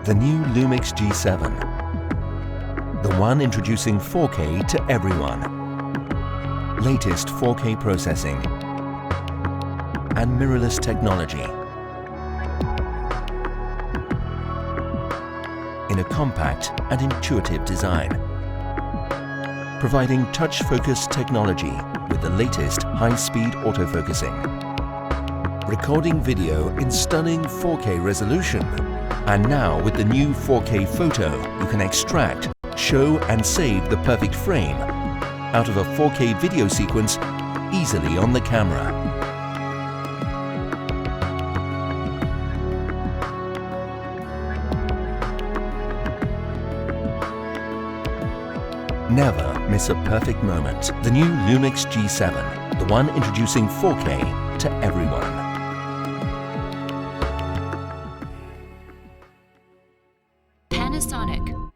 The new LUMIX G7. The one introducing 4K to everyone. Latest 4K processing and mirrorless technology. In a compact and intuitive design. Providing touch focus technology with the latest high-speed autofocusing. Recording video in stunning 4K resolution. And now with the new 4K photo, you can extract, show and save the perfect frame out of a 4K video sequence easily on the camera. Never miss a perfect moment. The new LUMIX G7, the one introducing 4K to everyone. Panasonic.